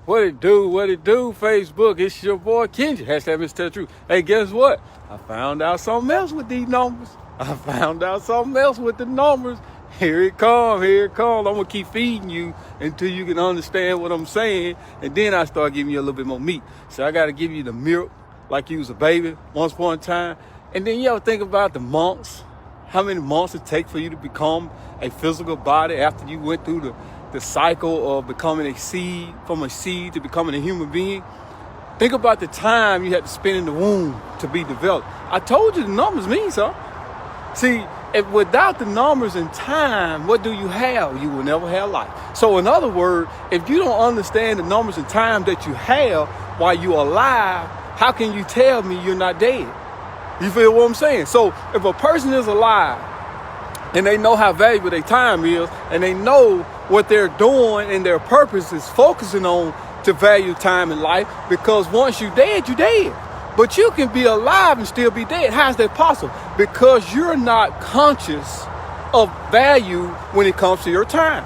What it do? What it do? Facebook, it's your boy Kengi. Hashtag Mr. Tell the Truth. Hey, guess what? I found out something else with these numbers. I found out something else with the numbers. Here it comes, here it comes. I'm going to keep feeding you until you can understand what I'm saying. And then I start giving you a little bit more meat. So I got to give you the milk like you was a baby once upon a time. And then you ever think about the months? How many months it takes for you to become a physical body after you went through the cycle of becoming a seed, from a seed to becoming a human being? Think about the time you had to spend in the womb to be developed. I told you the numbers mean something. See, if without the numbers and time, what do you have? You will never have life. So in other words, if you don't understand the numbers and time that you have while you're alive, how can you tell me you're not dead? You feel what I'm saying? So if a person is alive and they know how valuable their time is and they know what they're doing and their purpose is focusing on to value time in life, because once you're dead, you're dead. But you can be alive and still be dead. How is that possible? Because you're not conscious of value when it comes to your time.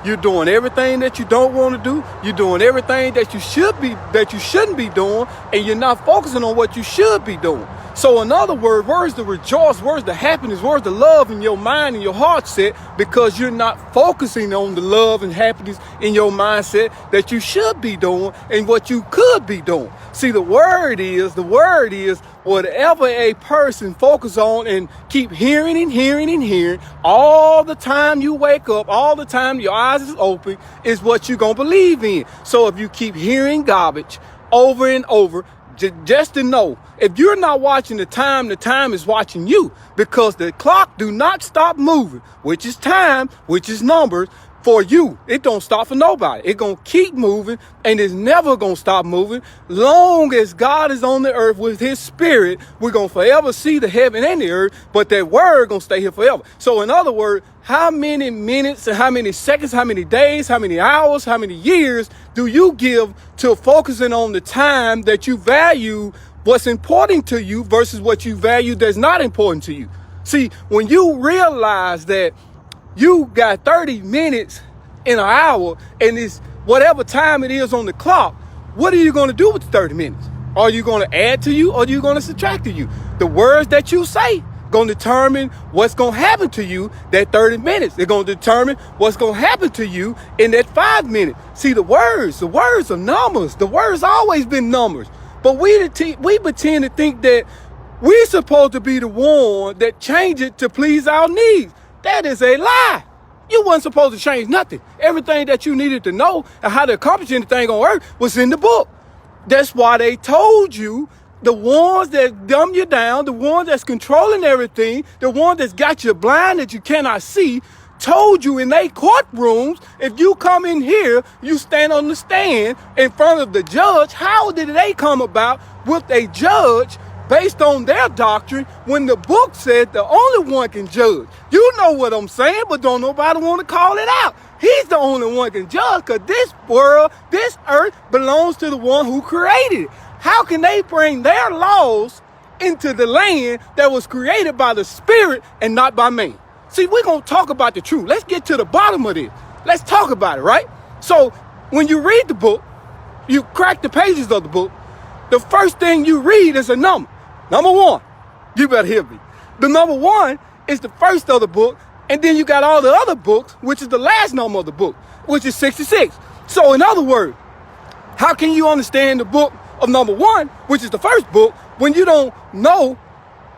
You're doing everything that you don't want to do. You're doing everything that you shouldn't be doing, and you're not focusing on what you should be doing. So in other words, where's the rejoice, where's the happiness, where's the love in your mind and your heart set? Because you're not focusing on the love and happiness in your mindset that you should be doing and what you could be doing. See, the word is whatever a person focus on and keep hearing and hearing and hearing all the time you wake up, all the time your eyes is open, is what you're going to believe in. So if you keep hearing garbage over and over, just to know, if you're not watching the time is watching you, because the clock do not stop moving, which is time, which is numbers. For you, it don't stop for nobody. It gonna keep moving, and it's never gonna stop moving. Long as God is on the earth with his spirit, we're gonna forever see the heaven and the earth, but that word gonna stay here forever. So in other words, how many minutes and how many seconds, how many days, how many hours, how many years do you give to focusing on the time that you value what's important to you versus what you value that's not important to you? See, when you realize that you got 30 minutes in an hour and it's whatever time it is on the clock, what are you going to do with the 30 minutes? Are you going to add to you or are you going to subtract to you? The words that you say going to determine what's going to happen to you that 30 minutes. They're going to determine what's going to happen to you in that 5 minutes. See, the words are numbers. The words always been numbers. But we pretend to think that we're supposed to be the one that change it to please our needs. That is a lie. You wasn't supposed to change nothing. Everything that you needed to know and how to accomplish anything on earth was in the book. That's why they told you, the ones that dumb you down, the ones that's controlling everything, the ones that's got you blind that you cannot see, told you in their courtrooms, if you come in here, you stand on the stand in front of the judge. How did they come about with a judge based on their doctrine when the book said the only one can judge? You know what I'm saying, but don't nobody want to call it out. He's the only one can judge, because this world, this earth belongs to the one who created it. How can they bring their laws into the land that was created by the Spirit and not by man? See, we're going to talk about the truth. Let's get to the bottom of this. Let's talk about it, right? So when you read the book, you crack the pages of the book, the first thing you read is a number. Number one, you better hear me. The number one is the first of the book, and then you got all the other books, which is the last number of the book, which is 66. So in other words, how can you understand the book of number one, which is the first book, when you don't know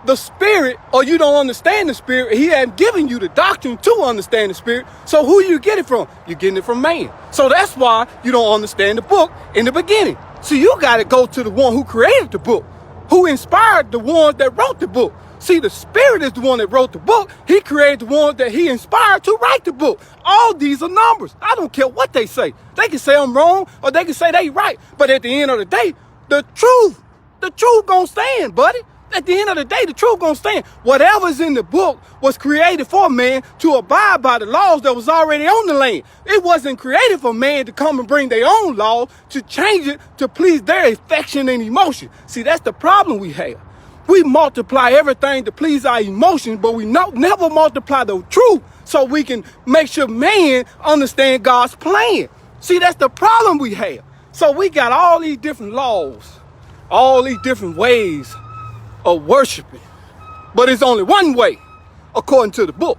the Spirit, or you don't understand the Spirit? He hadn't given you the doctrine to understand the Spirit. So who you get it from? You're getting it from man. So that's why you don't understand the book in the beginning. So you got to go to the one who created the book, who inspired the ones that wrote the book. See, the Spirit is the one that wrote the book. He created the ones that he inspired to write the book. All these are numbers. I don't care what they say. They can say I'm wrong or they can say they right. But at the end of the day, the truth gonna stand, buddy. At the end of the day, the truth gonna stand. Whatever's in the book was created for man to abide by the laws that was already on the land. It wasn't created for man to come and bring their own law to change it to please their affection and emotion. See, that's the problem we have. We multiply everything to please our emotions, but we never multiply the truth so we can make sure man understand God's plan. See, that's the problem we have. So we got all these different laws, all these different ways of worshiping. But it's only one way, according to the book.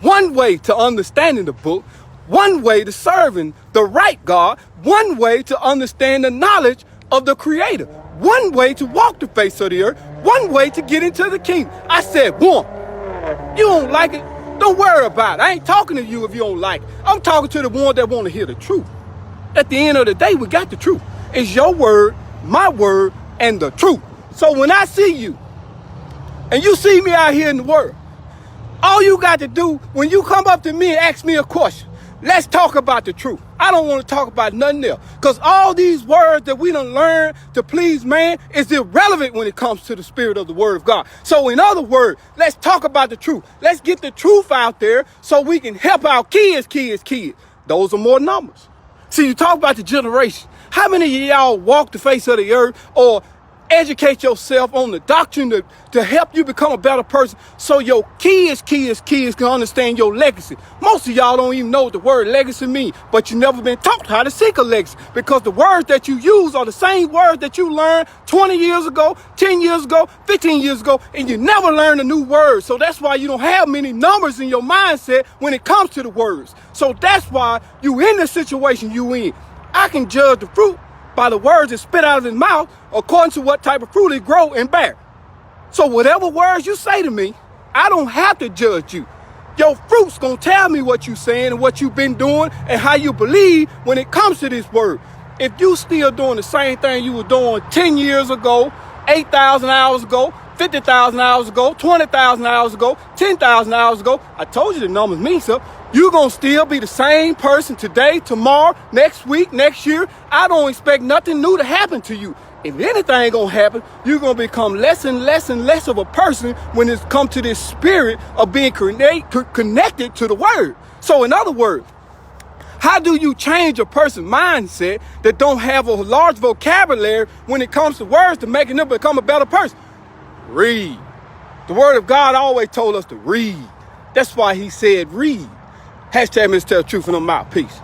One way to understanding the book, one way to serving the right God, one way to understand the knowledge of the Creator, one way to walk the face of the earth, one way to get into the kingdom. I said one. You don't like it? Don't worry about it. I ain't talking to you if you don't like it. I'm talking to the one that want to hear the truth. At the end of the day, we got the truth. It's your word, my word, and the truth. So when I see you, and you see me out here in the world, all you got to do when you come up to me and ask me a question, let's talk about the truth. I don't want to talk about nothing else. Because all these words that we done learned to please man is irrelevant when it comes to the spirit of the word of God. So in other words, let's talk about the truth. Let's get the truth out there so we can help our kids. Those are more numbers. See, you talk about the generation. How many of y'all walk the face of the earth or educate yourself on the doctrine to help you become a better person so your kids can understand your legacy? Most of y'all don't even know what the word legacy means, but you never been taught how to seek a legacy because the words that you use are the same words that you learned 20 years ago, 10 years ago, 15 years ago, and you never learn a new word. So that's why you don't have many numbers in your mindset when it comes to the words. So that's why you in the situation you in. I can judge the fruit by the words that spit out of his mouth according to what type of fruit it grow and bear. So whatever words you say to me, I don't have to judge you. Your fruit's gonna tell me what you saying and what you've been doing and how you believe when it comes to this word. If you still doing the same thing you were doing 10 years ago, 8,000 hours ago, 50,000 hours ago, 20,000 hours ago, 10,000 hours ago, I told you the numbers mean something. You're going to still be the same person today, tomorrow, next week, next year. I don't expect nothing new to happen to you. If anything going to happen, you're going to become less and less and less of a person when it's come to this spirit of being connected to the word. So in other words, how do you change a person's mindset that don't have a large vocabulary when it comes to words to making them become a better person? Read. The word of God always told us to read. That's why he said read. Hashtag Mr. Tell the Truth in the mouth. Peace.